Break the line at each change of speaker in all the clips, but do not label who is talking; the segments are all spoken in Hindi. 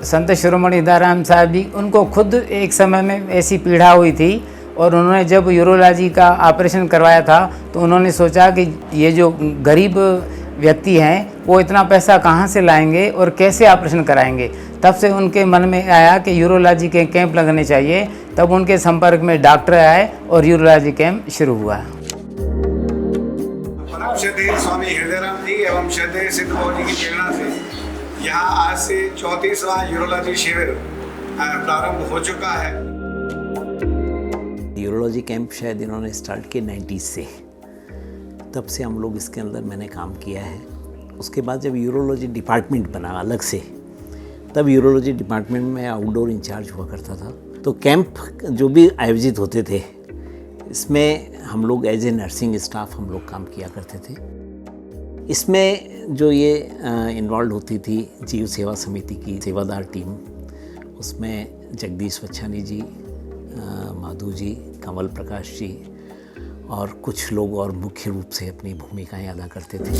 संत शिरोमणि दाराम साहब जी, उनको खुद एक समय में ऐसी पीड़ा हुई थी और उन्होंने जब यूरोलॉजी का ऑपरेशन करवाया था तो उन्होंने सोचा कि ये जो गरीब व्यक्ति हैं वो इतना पैसा कहाँ से लाएंगे और कैसे ऑपरेशन कराएंगे। तब से उनके मन में आया कि यूरोलॉजी के कैंप लगने चाहिए। तब उनके संपर्क में डॉक्टर आए और यूरोलॉजी कैंप शुरू हुआ।
परम श्रद्धेय स्वामी हृदयराम जी एवं श्रद्धेय सिद्ध बाबू जी की प्रेरणा से यहाँ आज से 34वां यूरोलॉजी शिविर प्रारंभ हो चुका है।
यूरोलॉजी कैंप शायद इन्होंने स्टार्ट किए 90s से, तब से हम लोग इसके अंदर मैंने काम किया है। उसके बाद जब यूरोलॉजी डिपार्टमेंट बना अलग से, तब यूरोलॉजी डिपार्टमेंट में आउटडोर इंचार्ज हुआ करता था। तो कैंप जो भी आयोजित होते थे इसमें हम लोग एज ए नर्सिंग स्टाफ हम लोग काम किया करते थे। इसमें जो ये इन्वॉल्व होती थी जीव सेवा समिति की सेवादार टीम, उसमें जगदीश वच्छानी जी, माधु जी, कमल प्रकाश जी और कुछ लोग और मुख्य रूप से अपनी भूमिकाएं अदा करते थे।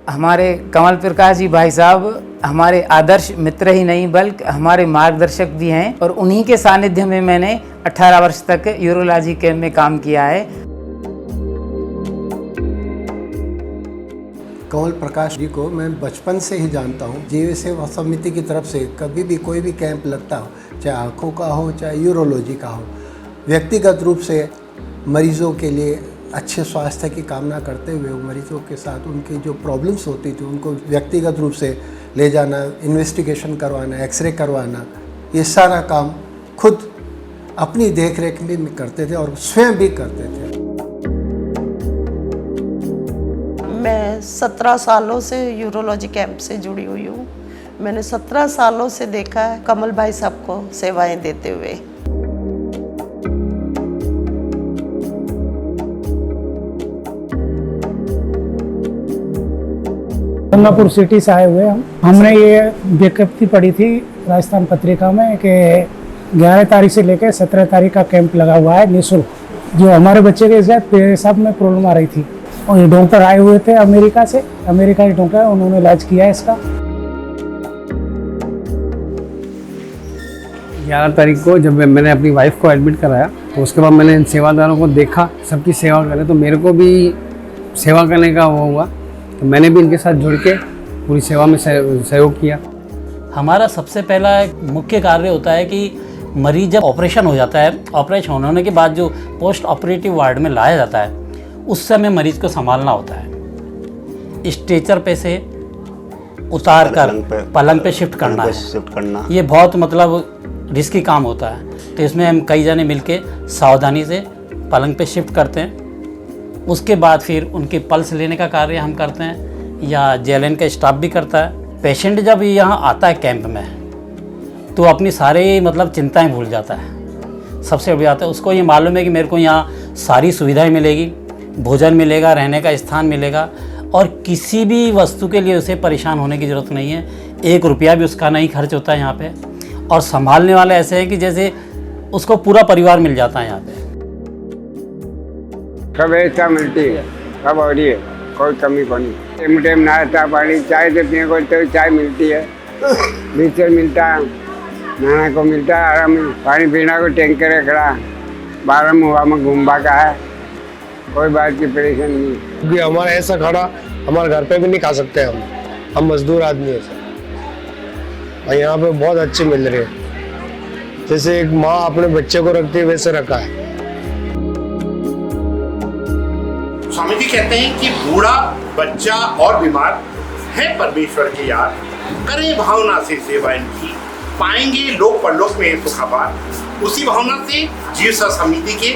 हमारे कमल प्रकाश जी भाई साहब हमारे आदर्श मित्र ही नहीं बल्कि हमारे मार्गदर्शक भी हैं और उन्हीं के सानिध्य में मैंने 18 वर्ष तक यूरोलॉजी कैंप में काम किया है।
कमल प्रकाश जी को मैं बचपन से ही जानता हूँ। जीव सेवा समिति की तरफ से कभी भी कोई भी कैंप लगता हो, चाहे आँखों का हो चाहे यूरोलॉजी का हो, व्यक्तिगत रूप से मरीज़ों के लिए अच्छे स्वास्थ्य की कामना करते हुए मरीज़ों के साथ उनकी जो प्रॉब्लम्स होती थी उनको व्यक्तिगत रूप से ले जाना, इन्वेस्टिगेशन करवाना, एक्सरे करवाना, ये सारा काम खुद अपनी देख रेख में करते थे और स्वयं भी करते थे।
मैं 17 सालों से यूरोलॉजी कैंप से जुड़ी हुई हूँ। मैंने 17 सालों से देखा है कमल भाई साहब को सेवाएं देते हुए।
गंगापुर सिटी से आए हुए हमने ये विज्ञप्ति पढ़ी थी राजस्थान पत्रिका में कि 11 तारीख से लेकर 17 तारीख का कैंप लगा हुआ है निःशुल्क, जो हमारे बच्चे के साथ पेशाब में प्रॉब्लम आ रही थी और ये डॉक्टर आए हुए थे अमेरिका से, अमेरिका के डॉक्टर, उन्होंने इलाज किया है इसका।
11 तारीख को जब मैंने अपनी वाइफ को एडमिट कराया तो उसके बाद मैंने इन सेवादारों को देखा, सबकी सेवा करे, तो मेरे को भी सेवा करने का वो हुआ, तो मैंने भी इनके साथ जुड़ के पूरी सेवा में सहयोग किया।
हमारा सबसे पहला मुख्य कार्य होता है कि मरीज जब ऑपरेशन हो जाता है, ऑपरेशन होने के बाद जो पोस्ट ऑपरेटिव वार्ड में लाया जाता है उस समय मरीज को संभालना होता है। स्ट्रेचर पे से उतार कर पलंग पे शिफ्ट करना ये बहुत मतलब रिस्की काम होता है। तो इसमें हम कई जने मिलके सावधानी से पलंग पे शिफ्ट करते हैं। उसके बाद फिर उनके पल्स लेने का कार्य हम करते हैं या जेएलएन का स्टाफ भी करता है। पेशेंट जब यहाँ आता है कैंप में तो अपनी सारे मतलब चिंताएं भूल जाता है। सबसे बड़ी बात है उसको ये मालूम है कि मेरे को यहाँ सारी सुविधाएं मिलेगी, भोजन मिलेगा, रहने का स्थान मिलेगा और किसी भी वस्तु के लिए उसे परेशान होने की ज़रूरत नहीं है। 1 रुपया भी उसका नहीं खर्च होता है यहाँ पे। और संभालने वाले ऐसे हैं कि जैसे उसको पूरा परिवार मिल जाता है यहाँ पे।
सब व्यवस्था मिलती है, सब हो रही है, कोई कमी को नहीं। टाइम टाइम नाश्ता पानी, चाय से पीने को तो चाय मिलती है, बिस्तर मिलता है, नहाने को मिलता है, आराम पानी पीना को टैंकर है खड़ा, 12 मुआ में घूमबा का है, कोई बात की परेशानी नहीं।
भी हमारा ऐसा खाना हमारे घर पे भी नहीं खा सकते हम मजदूर आदमी हैं और यहाँ पे बहुत अच्छे मिल रहे हैं। जैसे एक माँ अपने बच्चे को रखती है वैसे रखा है।
स्वामी जी कहते हैं कि बूढ़ा, बच्चा और बीमार है परमेश्वर के यार, करें भावना से सेवा इनकी, पाएंगे लोक परलोक में सुखापार। उसी भावना से जीव सेवा समिति के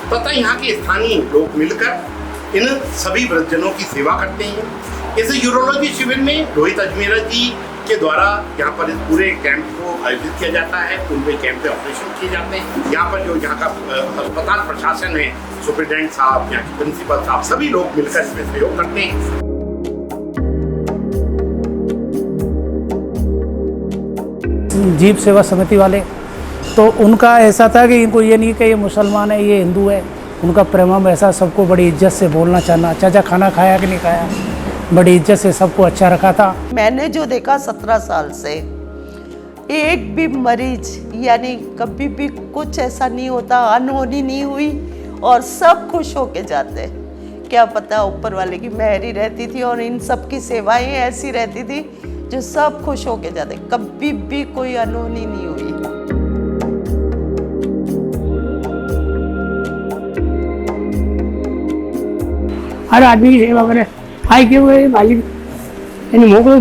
तथा यहाँ के स्थानीय लोग मिलकर इन सभी वृद्धजनों की सेवा करते हैं। इस यूरोलॉजी शिविर में रोहित अजमेरा जी के द्वारा यहाँ पर इस पूरे कैंप को आयोजित किया जाता है। उनके कैंप पे ऑपरेशन किए जाते हैं। यहाँ पर जो यहाँ का अस्पताल प्रशासन है, सुप्रिटेंडेंट साहब, यहाँ के प्रिंसिपल साहब, सभी लोग मिलकर इसमें सहयोग करते हैं।
जीव सेवा समिति वाले तो उनका ऐसा था कि इनको ये नहीं कि ये मुसलमान है, ये हिंदू है, उनका प्रेम ऐसा, सबको बड़ी इज्जत से बोलना चाहना, चाचा खाना खाया कि नहीं खाया, बड़ी इज्जत से सबको अच्छा रखा था।
मैंने जो देखा 17 साल से, एक भी मरीज यानी कभी भी कुछ ऐसा नहीं होता, अनहोनी नहीं हुई और सब खुश होके जाते। क्या पता ऊपर वाले की मेहर ही रहती थी और इन सब की सेवाएं ऐसी रहती थी जो सब खुश होके जाते, कभी भी कोई अनहोनी नहीं हुई।
हर आदमी की सेवा करे, आए क्यों मालिक इन मोको